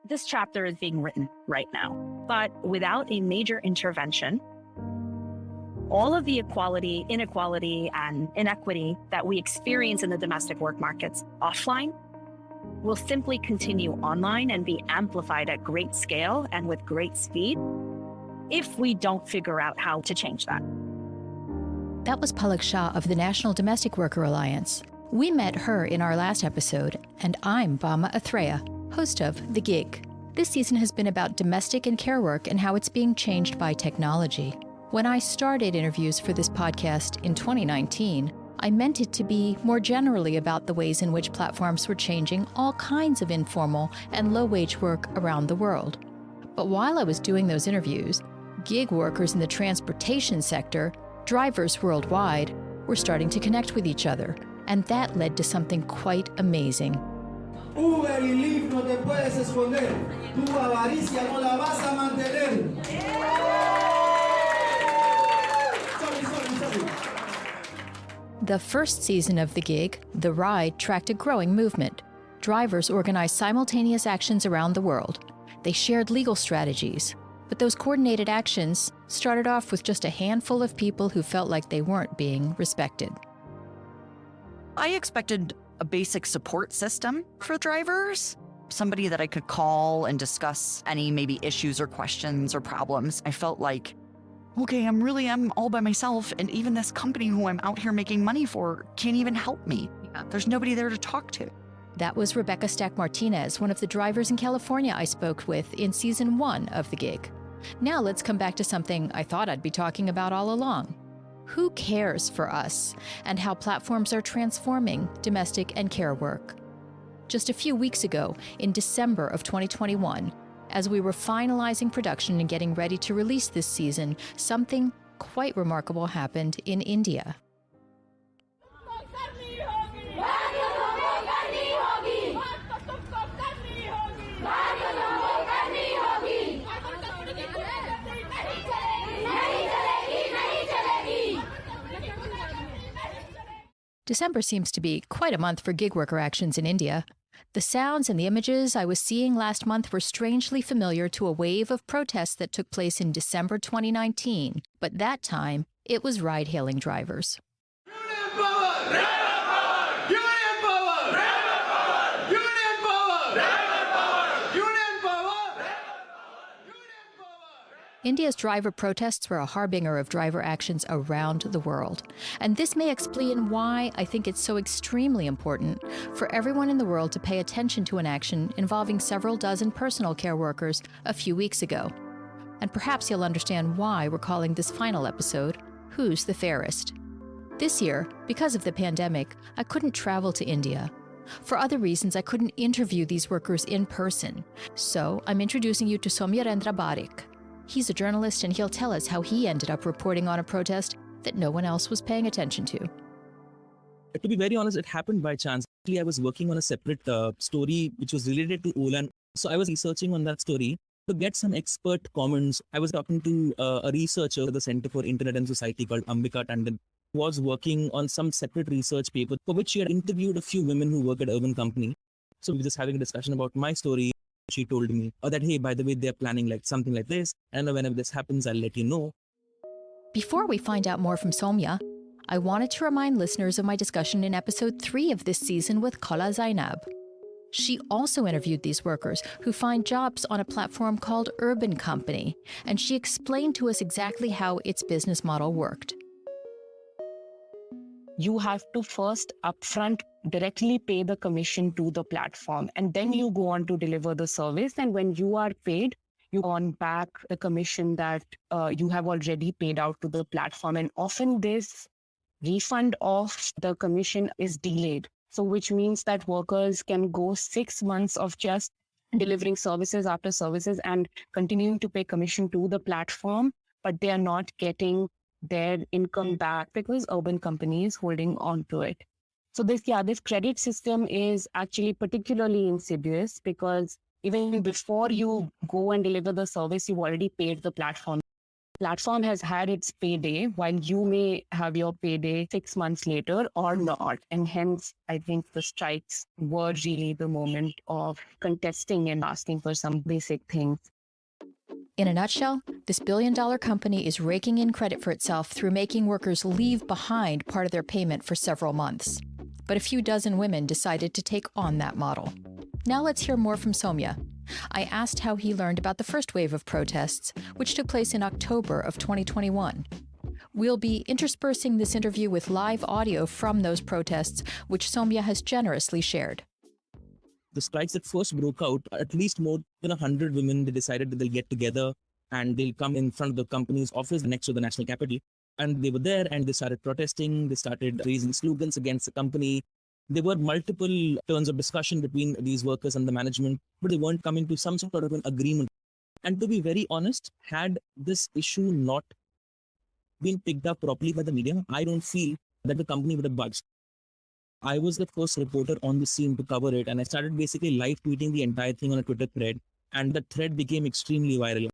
This chapter is being written right now, but without a major intervention, all of the equality, inequality, and inequity that we experience in the domestic work markets offline will simply continue online and be amplified at great scale and with great speed if we don't figure out how to change that. That was Palak Shah of the National Domestic Worker Alliance. We met her in our last episode, and I'm Bama Athreya, host of The Gig. This season has been about domestic and care work and how it's being changed by technology. When I started interviews for this podcast in 2019, I meant it to be more generally about the ways in which platforms were changing all kinds of informal and low-wage work around the world. But while I was doing those interviews, gig workers in the transportation sector, drivers worldwide, were starting to connect with each other, and that led to something quite amazing. Uber y Lyft no te puedes esconder, tu avaricia no la vas a mantener. The first season of The Gig, The Ride, tracked a growing movement. Drivers organized simultaneous actions around the world. They shared legal strategies, but those coordinated actions started off with just a handful of people who felt like they weren't being respected. I expected a basic support system for drivers, somebody that I could call and discuss any maybe issues or questions or problems. I felt like, okay, I'm all by myself, and even this company who I'm out here making money for can't even help me. There's nobody there to talk to. That was Rebecca Stack Martinez, one of the drivers in California I spoke with in season 1 of The Gig. Now let's come back to something I thought I'd be talking about all along. Who cares for us, and how platforms are transforming domestic and care work? Just a few weeks ago, in December of 2021, as we were finalizing production and getting ready to release this season, something quite remarkable happened in India. December seems to be quite a month for gig worker actions in India. The sounds and the images I was seeing last month were strangely familiar to a wave of protests that took place in December 2019, but that time it was ride-hailing drivers. Union power! Union power! Union power! Union power! Union power! Union power! India's driver protests were a harbinger of driver actions around the world. And this may explain why I think it's so extremely important for everyone in the world to pay attention to an action involving several dozen personal care workers a few weeks ago. And perhaps you'll understand why we're calling this final episode, Who's the Fairest? This year, because of the pandemic, I couldn't travel to India. For other reasons, I couldn't interview these workers in person. So I'm introducing you to Soumyarendra Barik. He's a journalist, and he'll tell us how he ended up reporting on a protest that no one else was paying attention to. To be very honest, it happened by chance. Actually, I was working on a separate story which was related to Ola. So I was researching on that story to get some expert comments. I was talking to a researcher at the Center for Internet and Society called Ambika Tandon, who was working on some separate research paper for which she had interviewed a few women who work at Urban Company. So we were just having a discussion about my story. She told me that, hey, by the way, they're planning like something like this. And whenever this happens, I'll let you know. Before we find out more from Soumya, I wanted to remind listeners of my discussion in episode 3 of this season with Khala Zainab. She also interviewed these workers who find jobs on a platform called Urban Company, and she explained to us exactly how its business model worked. You have to first upfront directly pay the commission to the platform, and then you go on to deliver the service. And when you are paid, you earn back the commission that you have already paid out to the platform. And often this refund of the commission is delayed. So which means that workers can go 6 months of just delivering services after services and continuing to pay commission to the platform, but they are not getting their income back because Urban Company is holding on to it. So this credit system is actually particularly insidious because even before you go and deliver the service, you've already paid the platform. Platform has had its payday, while you may have your payday 6 months later or not. And hence, I think the strikes were really the moment of contesting and asking for some basic things. In a nutshell, this billion-dollar company is raking in credit for itself through making workers leave behind part of their payment for several months. But a few dozen women decided to take on that model. Now let's hear more from Soumya. I asked how he learned about the first wave of protests, which took place in October of 2021. We'll be interspersing this interview with live audio from those protests, which Soumya has generously shared. The strikes that first broke out, at least more than 100 women, they decided that they'll get together and they'll come in front of the company's office next to the national capital. And they were there and they started protesting. They started raising slogans against the company. There were multiple turns of discussion between these workers and the management, but they weren't coming to some sort of an agreement. And to be very honest, had this issue not been picked up properly by the media, I don't feel that the company would have budged. I was the first reporter on the scene to cover it, and I started basically live tweeting the entire thing on a Twitter thread, and the thread became extremely viral.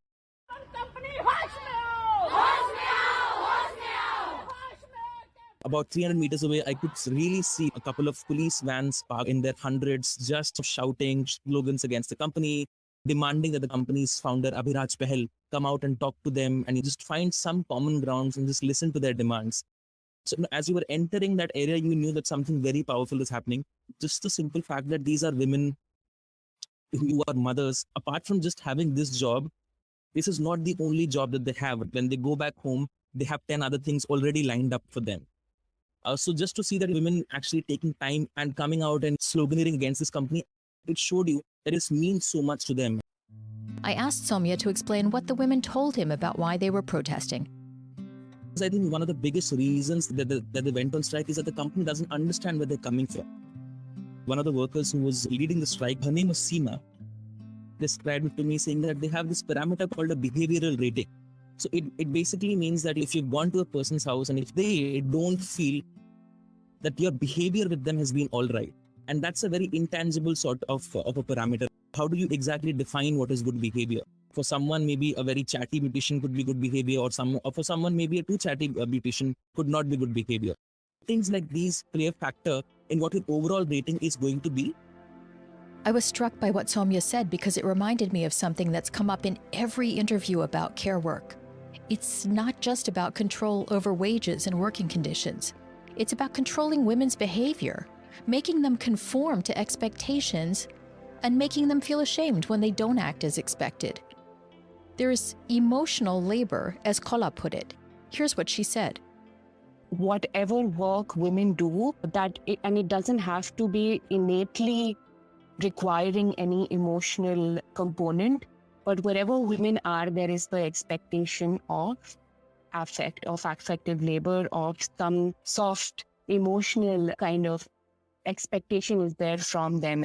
About 300 meters away, I could really see a couple of police vans parked in their hundreds, just shouting slogans against the company, demanding that the company's founder, Abhiraj Pahel, come out and talk to them and just find some common grounds and just listen to their demands. So as you were entering that area, you knew that something very powerful is happening. Just the simple fact that these are women who are mothers. Apart from just having this job, this is not the only job that they have. When they go back home, they have 10 other things already lined up for them. So just to see that women actually taking time and coming out and sloganeering against this company, it showed you that it means so much to them. I asked Soumya to explain what the women told him about why they were protesting. I think one of the biggest reasons that they went on strike is that the company doesn't understand where they're coming from. One of the workers who was leading the strike, her name was Seema, described it to me saying that they have this parameter called a behavioral rating. So it basically means that if you've gone to a person's house and if they don't feel that your behavior with them has been all right, and that's a very intangible sort of a parameter. How do you exactly define what is good behavior? For someone, maybe a very chatty beautician could be good behavior, or for someone, maybe a too chatty beautician could not be good behavior. Things like these play a factor in what your overall rating is going to be. I was struck by what Soumya said because it reminded me of something that's come up in every interview about care work. It's not just about control over wages and working conditions. It's about controlling women's behavior, making them conform to expectations, and making them feel ashamed when they don't act as expected. There's emotional labor, as Kola put it. Here's what she said. Whatever work women do, and it doesn't have to be innately requiring any emotional component, but wherever women are, there is the expectation of affective labor, of some soft emotional kind of expectation is there from them.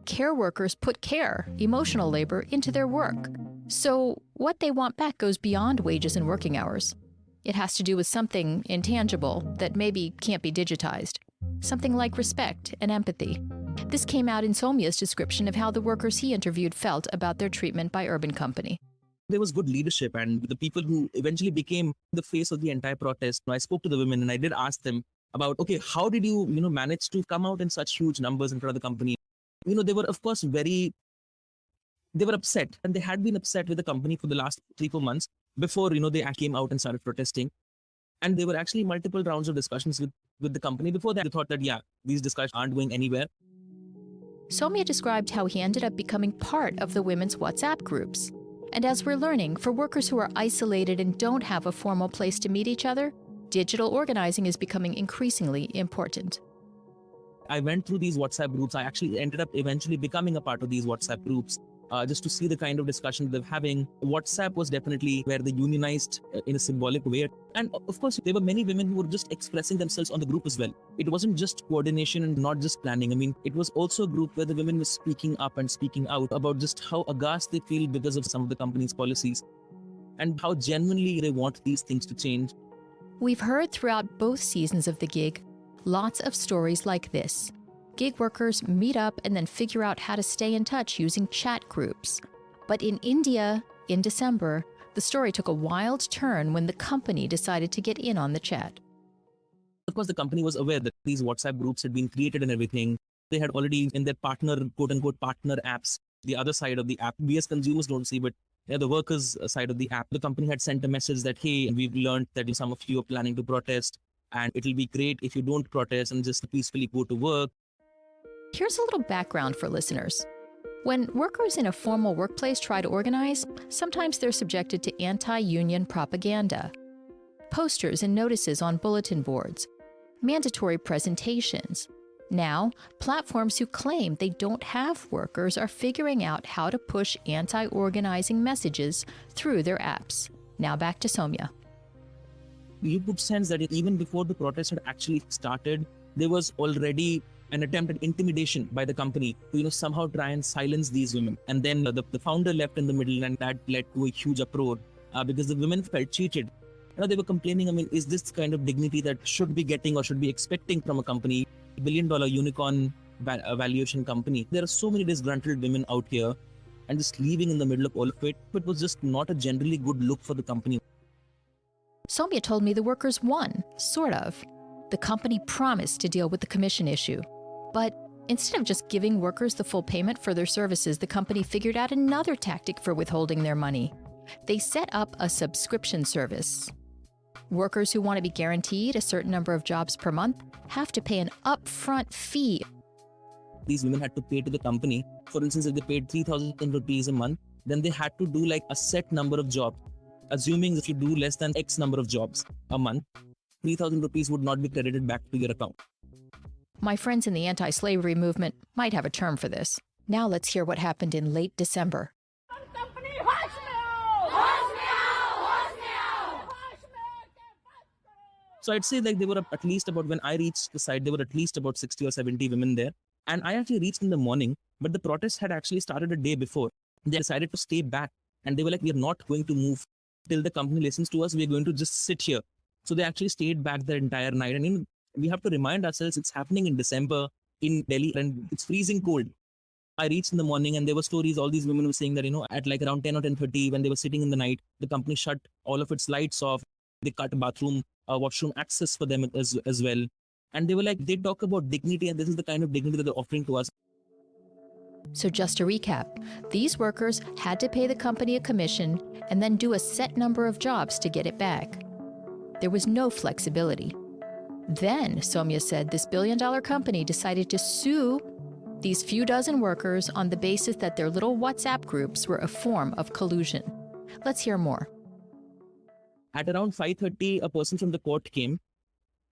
Care workers put care, emotional labor, into their work. So what they want back goes beyond wages and working hours. It has to do with something intangible that maybe can't be digitized. Something like respect and empathy. This came out in Soumya's description of how the workers he interviewed felt about their treatment by Urban Company. There was good leadership, and the people who eventually became the face of the entire protest. I spoke to the women and I did ask them about, okay, how did you, manage to come out in such huge numbers in front of the company? They were, of course, they were upset, and they had been upset with the company for the last 3-4 months before, they came out and started protesting. And there were actually multiple rounds of discussions with the company. Before that, they thought that, these discussions aren't going anywhere. Soumya described how he ended up becoming part of the women's WhatsApp groups. And as we're learning, for workers who are isolated and don't have a formal place to meet each other, digital organizing is becoming increasingly important. I went through these WhatsApp groups. I actually ended up eventually becoming a part of these WhatsApp groups just to see the kind of discussion they're having. WhatsApp was definitely where they unionized in a symbolic way. And of course, there were many women who were just expressing themselves on the group as well. It wasn't just coordination and not just planning. I mean, it was also a group where the women were speaking up and speaking out about just how aghast they feel because of some of the company's policies and how genuinely they want these things to change. We've heard throughout both seasons of The Gig lots of stories like this. Gig workers meet up and then figure out how to stay in touch using chat groups. But in India, in December, The story took a wild turn when the company decided to get in on the chat. Of course, the company was aware that these WhatsApp groups had been created and everything. They had already in their partner, quote unquote, partner apps, the other side of the app. We as consumers don't see, but the workers' side of the app. The company had sent a message that, hey, we've learned that some of you are planning to protest, and it'll be great if you don't protest and just peacefully go to work. Here's a little background for listeners. When workers in a formal workplace try to organize, sometimes they're subjected to anti-union propaganda. Posters and notices on bulletin boards, mandatory presentations. Now, platforms who claim they don't have workers are figuring out how to push anti-organizing messages through their apps. Now back to Soumya. You could sense that even before the protest had actually started, there was already an attempt at intimidation by the company to somehow try and silence these women. And then the founder left in the middle, and that led to a huge uproar because the women felt cheated. They were complaining, is this kind of dignity that should be getting or should be expecting from a company, $1 billion unicorn valuation company? There are so many disgruntled women out here, and just leaving in the middle of all of it, it was just not a generally good look for the company. Soumya told me the workers won, sort of. The company promised to deal with the commission issue. But instead of just giving workers the full payment for their services, the company figured out another tactic for withholding their money. They set up a subscription service. Workers who want to be guaranteed a certain number of jobs per month have to pay an upfront fee. These women had to pay to the company. For instance, if they paid 3,000 rupees a month, then they had to do like a set number of jobs. Assuming if you do less than X number of jobs a month, 3,000 rupees would not be credited back to your account. My friends in the anti-slavery movement might have a term for this. Now let's hear what happened in late December. So I'd say like they were at least about, when I reached the site, there were at least about 60 or 70 women there. And I actually reached in the morning, but the protest had actually started a day before. They decided to stay back, and they were like, we are not going to move till the company listens to us. We're going to just sit here. So they actually stayed back the entire night. And we have to remind ourselves it's happening in December in Delhi and it's freezing cold. I reached in the morning and there were stories, all these women were saying that, at like around 10 or 10:30 when they were sitting in the night, the company shut all of its lights off. They cut washroom access for them as well. And they were like, they talk about dignity, and this is the kind of dignity that they're offering to us. So just to recap, these workers had to pay the company a commission and then do a set number of jobs to get it back. There was no flexibility. Then, Soumya said, this billion-dollar company decided to sue these few dozen workers on the basis that their little WhatsApp groups were a form of collusion. Let's hear more. At around 5:30, a person from the court came,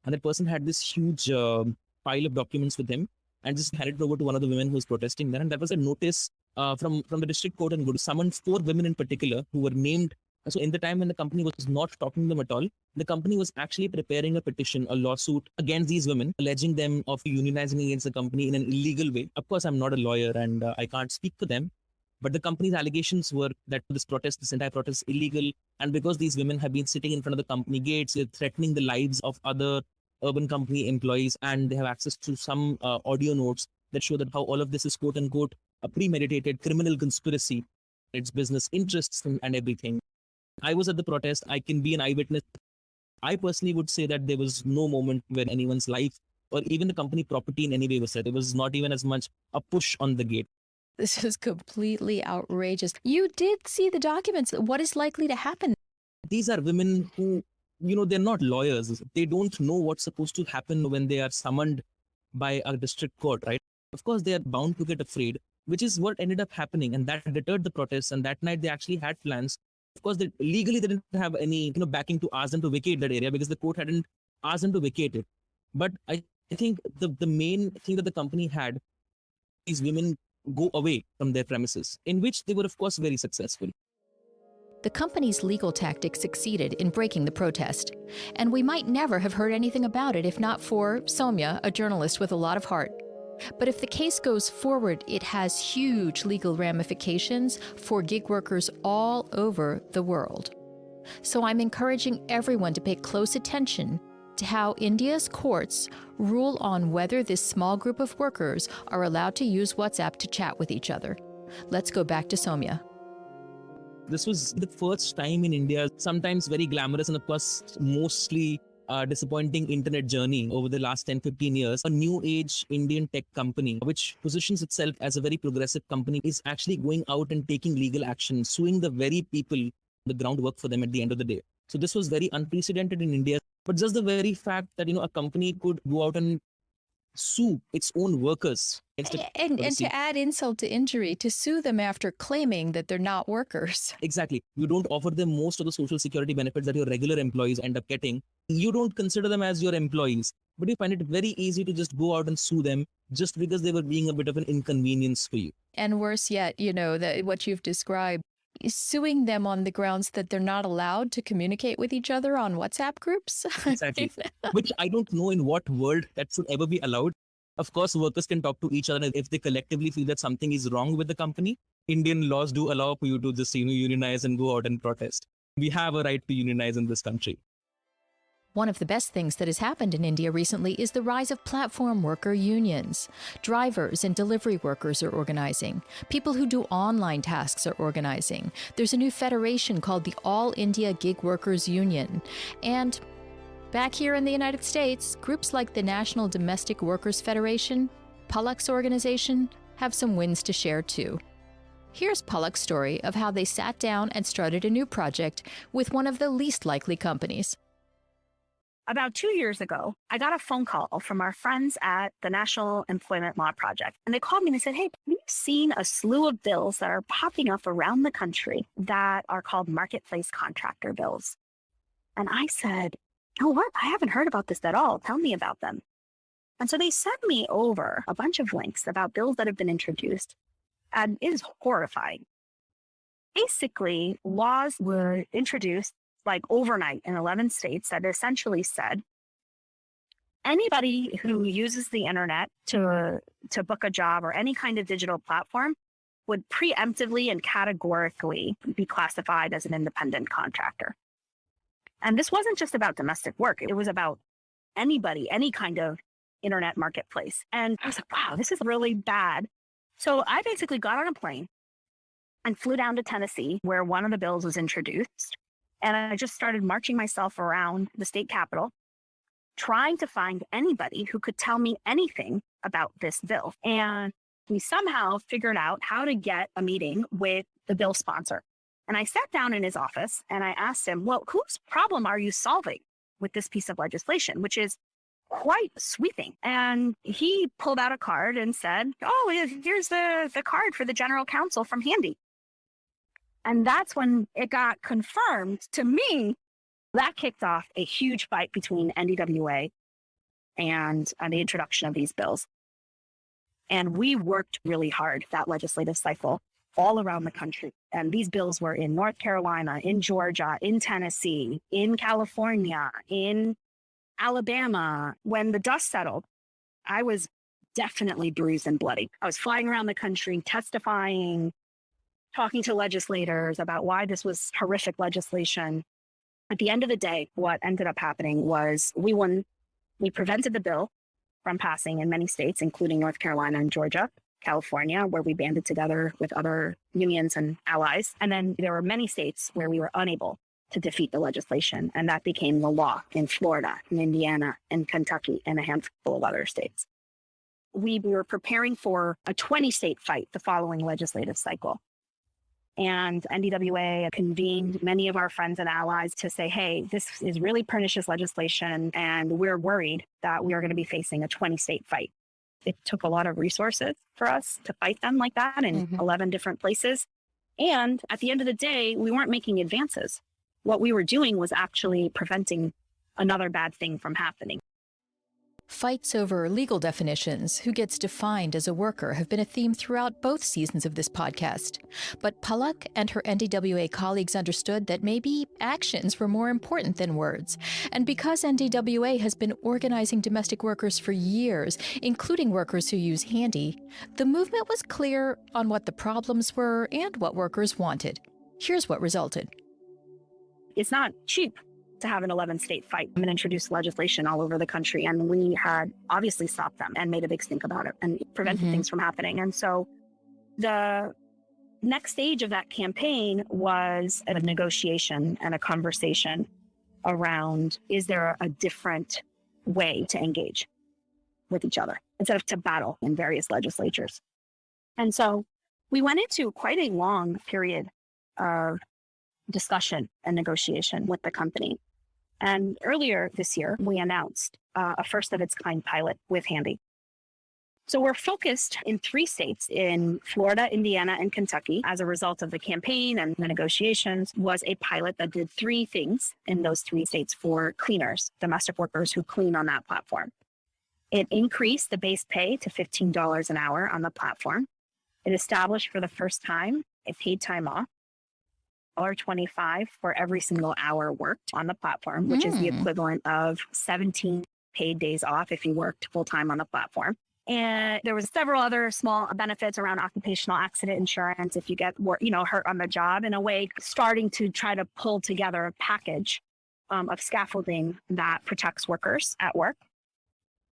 and that person had this huge pile of documents with him and just handed it over to one of the women who was protesting there. And that was a notice from the district court and good summoned 4 women in particular who were named. So in the time when the company was not talking to them at all, the company was actually preparing a petition, a lawsuit against these women, alleging them of unionizing against the company in an illegal way. Of course, I'm not a lawyer and I can't speak for them. But the company's allegations were that this entire protest is illegal. And because these women have been sitting in front of the company gates, they're threatening the lives of other urban company employees, and they have access to some audio notes that show that how all of this is quote unquote a premeditated criminal conspiracy, its business interests and everything. I was at the protest. I can be an eyewitness. I personally would say that there was no moment where anyone's life or even the company property in any way was threatened. There was not even as much a push on the gate. This is completely outrageous. You did see the documents. What is likely to happen? These are women who, they're not lawyers. They don't know what's supposed to happen when they are summoned by a district court, right? Of course, they are bound to get afraid, which is what ended up happening. And that deterred the protests. And that night they actually had plans. Of course, legally they didn't have any backing to ask them to vacate that area because the court hadn't asked them to vacate it. But I think the main thing that the company had, these women go away from their premises, in which they were, of course, very successful. The company's legal tactics succeeded in breaking the protest, and we might never have heard anything about it if not for Soumya, a journalist with a lot of heart. But if the case goes forward, it has huge legal ramifications for gig workers all over the world. So I'm encouraging everyone to pay close attention to how India's courts rule on whether this small group of workers are allowed to use WhatsApp to chat with each other. Let's go back to Soumya. This was the first time in India, sometimes very glamorous and of course mostly disappointing internet journey over the last 10-15 years. A new age Indian tech company, which positions itself as a very progressive company, is actually going out and taking legal action, suing the very people, the groundwork for them at the end of the day. So this was very unprecedented in India. But just the very fact that, a company could go out and sue its own workers. And to add insult to injury, to sue them after claiming that they're not workers. Exactly. You don't offer them most of the social security benefits that your regular employees end up getting. You don't consider them as your employees, but you find it very easy to just go out and sue them just because they were being a bit of an inconvenience for you. And worse yet, that what you've described, suing them on the grounds that they're not allowed to communicate with each other on WhatsApp groups. Exactly. Which I don't know in what world that should ever be allowed. Of course, workers can talk to each other if they collectively feel that something is wrong with the company. Indian laws do allow for you to just, unionize and go out and protest. We have a right to unionize in this country. One of the best things that has happened in India recently is the rise of platform worker unions. Drivers and delivery workers are organizing. People who do online tasks are organizing. There's a new federation called the All India Gig Workers Union. And back here in the United States, groups like the National Domestic Workers Federation, Palak's organization, have some wins to share too. Here's Palak's story of how they sat down and started a new project with one of the least likely companies. About 2 years ago, I got a phone call from our friends at the National Employment Law Project. And they called me and they said, hey, we've seen a slew of bills that are popping up around the country that are called marketplace contractor bills. And I said, oh, what? I haven't heard about this at all. Tell me about them. And so they sent me over a bunch of links about bills that have been introduced. And it is horrifying. Basically, laws were introduced like overnight in 11 states that essentially said anybody who uses the internet to book a job or any kind of digital platform would preemptively and categorically be classified as an independent contractor. And this wasn't just about domestic work. It was about anybody, any kind of internet marketplace. And I was like, wow, this is really bad. So I basically got on a plane and flew down to Tennessee where one of the bills was introduced. And I just started marching myself around the state capitol, trying to find anybody who could tell me anything about this bill. And we somehow figured out how to get a meeting with the bill sponsor. And I sat down in his office and I asked him, well, whose problem are you solving with this piece of legislation, which is quite sweeping? And he pulled out a card and said, oh, here's the card for the general counsel from Handy. And that's when it got confirmed to me. That kicked off a huge fight between NDWA and the introduction of these bills. And we worked really hard that legislative cycle all around the country. And these bills were in North Carolina, in Georgia, in Tennessee, in California, in Alabama. When the dust settled, I was definitely bruised and bloody. I was flying around the country, testifying, talking to legislators about why this was horrific legislation. At the end of the day, what ended up happening was we won. We prevented the bill from passing in many states, including North Carolina and Georgia, California, where we banded together with other unions and allies. And then there were many states where we were unable to defeat the legislation. And that became the law in Florida, in Indiana, and Kentucky, and a handful of other states. We were preparing for a 20-state fight the following legislative cycle. And NDWA convened many of our friends and allies to say, hey, this is really pernicious legislation, and we're worried that we are going to be facing a 20-state fight. It took a lot of resources for us to fight them like that in 11 different places. And at the end of the day, we weren't making advances. What we were doing was actually preventing another bad thing from happening. Fights over legal definitions, who gets defined as a worker, have been a theme throughout both seasons of this podcast. But Palak and her NDWA colleagues understood that maybe actions were more important than words. And because NDWA has been organizing domestic workers for years, including workers who use Handy, the movement was clear on what the problems were and what workers wanted. Here's what resulted. It's not cheap to have an 11-state fight and introduce legislation all over the country. And we had obviously stopped them and made a big stink about it and prevented things from happening. And so the next stage of that campaign was a negotiation and a conversation around, is there a different way to engage with each other instead of to battle in various legislatures? And so we went into quite a long period of discussion and negotiation with the company. And earlier this year, we announced a first of its kind pilot with Handy. So we're focused in 3 states, in Florida, Indiana, and Kentucky. As a result of the campaign and the negotiations, was a pilot that did 3 things in those 3 states for cleaners, domestic workers who clean on that platform. It increased the base pay to $15 an hour on the platform. It established for the first time a paid time off, $1.25 for every single hour worked on the platform, which is the equivalent of 17 paid days off if you worked full time on the platform. And there was several other small benefits around occupational accident insurance if you get hurt on the job, in a way, starting to try to pull together a package of scaffolding that protects workers at work.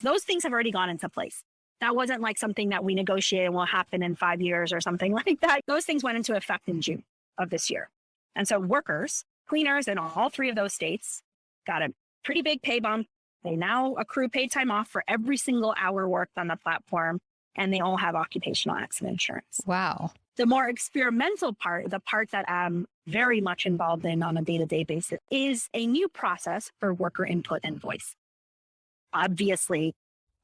Those things have already gone into place. That wasn't like something that we negotiated and will happen in 5 years or something like that. Those things went into effect in June of this year. And so workers, cleaners in all 3 of those states got a pretty big pay bump. They now accrue paid time off for every single hour worked on the platform, and they all have occupational accident insurance. Wow. The more experimental part, the part that I'm very much involved in on a day-to-day basis, is a new process for worker input and voice. Obviously,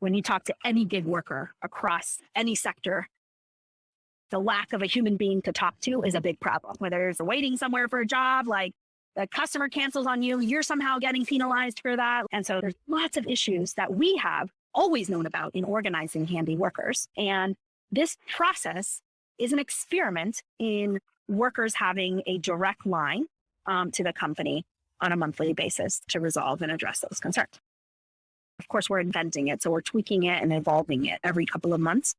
when you talk to any gig worker across any sector, the lack of a human being to talk to is a big problem. Whether you're waiting somewhere for a job, like the customer cancels on you, you're somehow getting penalized for that. And so there's lots of issues that we have always known about in organizing Handy workers. And this process is an experiment in workers having a direct line to the company on a monthly basis to resolve and address those concerns. Of course, we're inventing it, so we're tweaking it and evolving it every couple of months.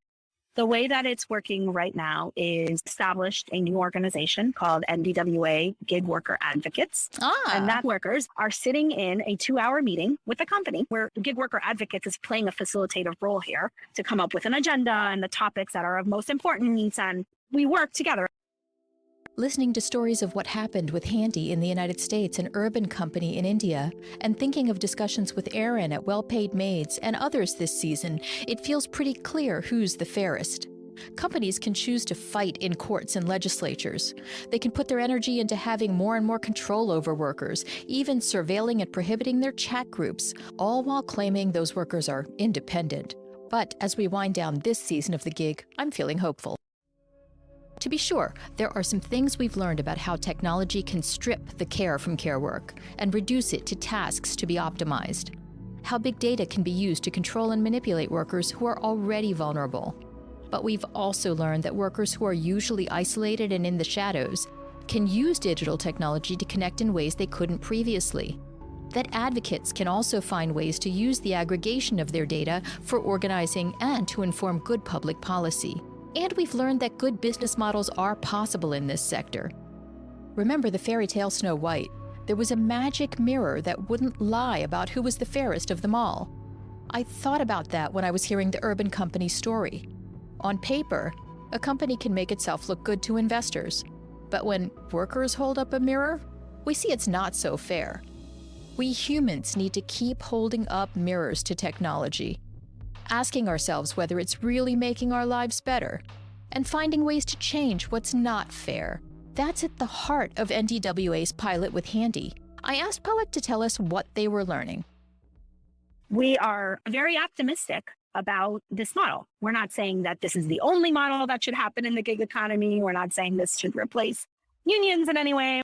The way that it's working right now is established a new organization called NDWA Gig Worker Advocates. And that workers are sitting in a 2-hour meeting with the company where Gig Worker Advocates is playing a facilitative role here to come up with an agenda and the topics that are of most importance. And we work together. Listening to stories of what happened with Handy in the United States and Urban Company in India, and thinking of discussions with Erin at Well-Paid Maids and others this season, it feels pretty clear who's the fairest. Companies can choose to fight in courts and legislatures. They can put their energy into having more and more control over workers, even surveilling and prohibiting their chat groups, all while claiming those workers are independent. But as we wind down this season of The Gig, I'm feeling hopeful. To be sure, there are some things we've learned about how technology can strip the care from care work and reduce it to tasks to be optimized. How big data can be used to control and manipulate workers who are already vulnerable. But we've also learned that workers who are usually isolated and in the shadows can use digital technology to connect in ways they couldn't previously. That advocates can also find ways to use the aggregation of their data for organizing and to inform good public policy. And we've learned that good business models are possible in this sector. Remember the fairy tale Snow White? There was a magic mirror that wouldn't lie about who was the fairest of them all. I thought about that when I was hearing the Urban Company story. On paper, a company can make itself look good to investors. But when workers hold up a mirror, we see it's not so fair. We humans need to keep holding up mirrors to technology, asking ourselves whether it's really making our lives better, and finding ways to change what's not fair. That's at the heart of NDWA's pilot with Handy. I asked Palak to tell us what they were learning. We are very optimistic about this model. We're not saying that this is the only model that should happen in the gig economy. We're not saying this should replace unions in any way.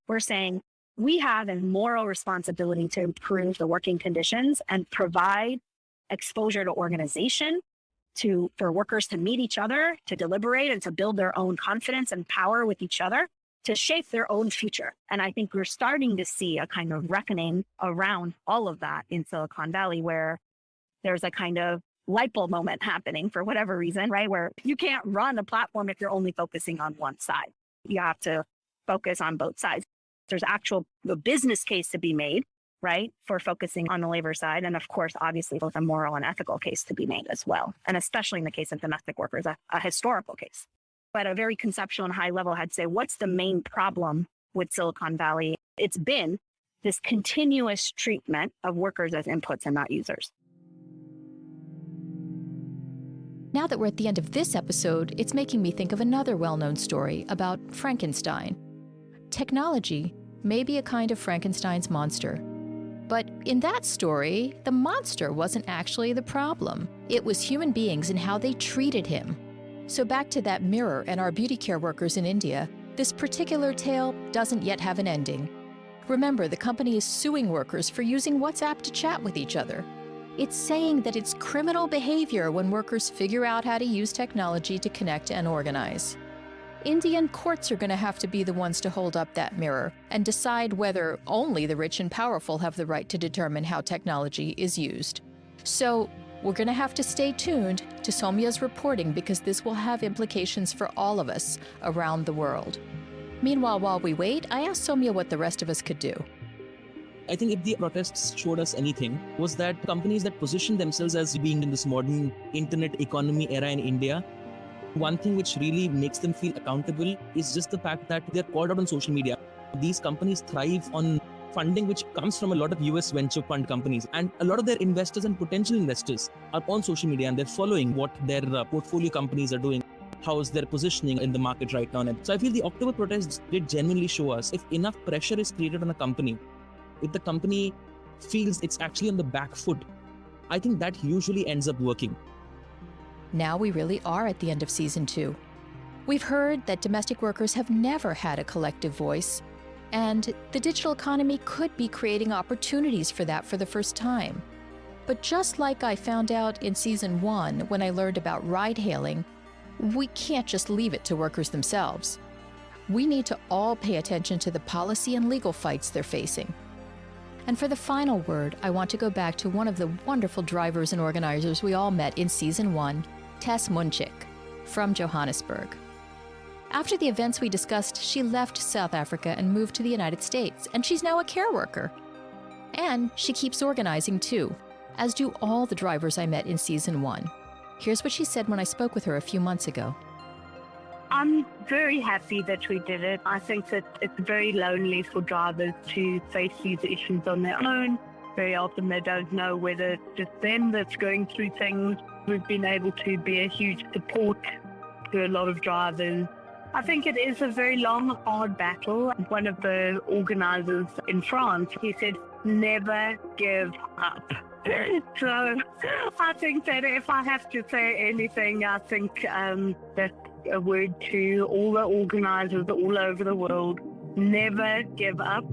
We're saying we have a moral responsibility to improve the working conditions and provide exposure to organization, for workers to meet each other, to deliberate and to build their own confidence and power with each other, to shape their own future. And I think we're starting to see a kind of reckoning around all of that in Silicon Valley, where there's a kind of light bulb moment happening for whatever reason, right? Where you can't run a platform if you're only focusing on one side. You have to focus on both sides. There's the business case to be made, right, for focusing on the labor side. And of course, obviously, both a moral and ethical case to be made as well. And especially in the case of domestic workers, a historical case. At a very conceptual and high level, I'd say, what's the main problem with Silicon Valley? It's been this continuous treatment of workers as inputs and not users. Now that we're at the end of this episode, it's making me think of another well-known story about Frankenstein. Technology may be a kind of Frankenstein's monster. But in that story, the monster wasn't actually the problem. It was human beings and how they treated him. So back to that mirror and our beauty care workers in India, this particular tale doesn't yet have an ending. Remember, the company is suing workers for using WhatsApp to chat with each other. It's saying that it's criminal behavior when workers figure out how to use technology to connect and organize. Indian courts are going to have to be the ones to hold up that mirror and decide whether only the rich and powerful have the right to determine how technology is used. So, we're going to have to stay tuned to Soumya's reporting because this will have implications for all of us around the world. Meanwhile, while we wait, I asked Soumya what the rest of us could do. I think if the protests showed us anything, was that companies that position themselves as being in this modern internet economy era in India, one thing which really makes them feel accountable is just the fact that they're called out on social media. These companies thrive on funding which comes from a lot of US venture fund companies, and a lot of their investors and potential investors are on social media and they're following what their portfolio companies are doing, how is their positioning in the market right now. And so I feel the October protests did genuinely show us if enough pressure is created on a company, if the company feels it's actually on the back foot, I think that usually ends up working. Now we really are at the end of season 2. We've heard that domestic workers have never had a collective voice, and the digital economy could be creating opportunities for that for the first time. But just like I found out in season 1 when I learned about ride-hailing, we can't just leave it to workers themselves. We need to all pay attention to the policy and legal fights they're facing. And for the final word, I want to go back to one of the wonderful drivers and organizers we all met in season 1, Tess Munchik, from Johannesburg. After the events we discussed, she left South Africa and moved to the United States, and she's now a care worker. And she keeps organizing too, as do all the drivers I met in season 1. Here's what she said when I spoke with her a few months ago. I'm very happy that we did it. I think that it's very lonely for drivers to face these issues on their own. Very often they don't know whether it's just them that's going through things. We've been able to be a huge support to a lot of drivers. I think it is a very long, hard battle. One of the organizers in France, he said, never give up. So I think that if I have to say anything, I think that's a word to all the organizers all over the world. Never give up,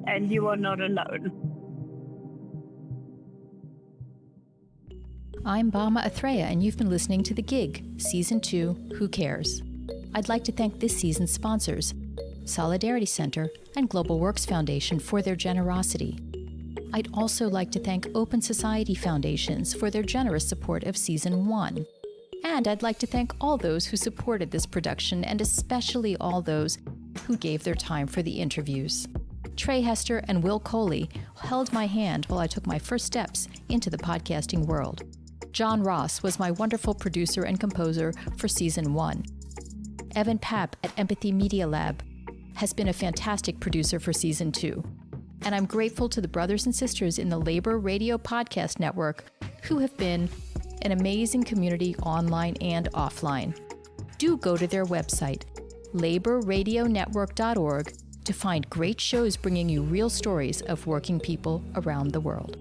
and you are not alone. I'm Bama Athreya, and you've been listening to The Gig, Season 2, Who Cares? I'd like to thank this season's sponsors, Solidarity Center and Global Works Foundation, for their generosity. I'd also like to thank Open Society Foundations for their generous support of Season 1. And I'd like to thank all those who supported this production, and especially all those who gave their time for the interviews. Trey Hester and Will Coley held my hand while I took my first steps into the podcasting world. John Ross was my wonderful producer and composer for Season 1. Evan Papp at Empathy Media Lab has been a fantastic producer for Season 2. And I'm grateful to the brothers and sisters in the Labor Radio Podcast Network who have been an amazing community online and offline. Do go to their website, laborradionetwork.org, to find great shows bringing you real stories of working people around the world.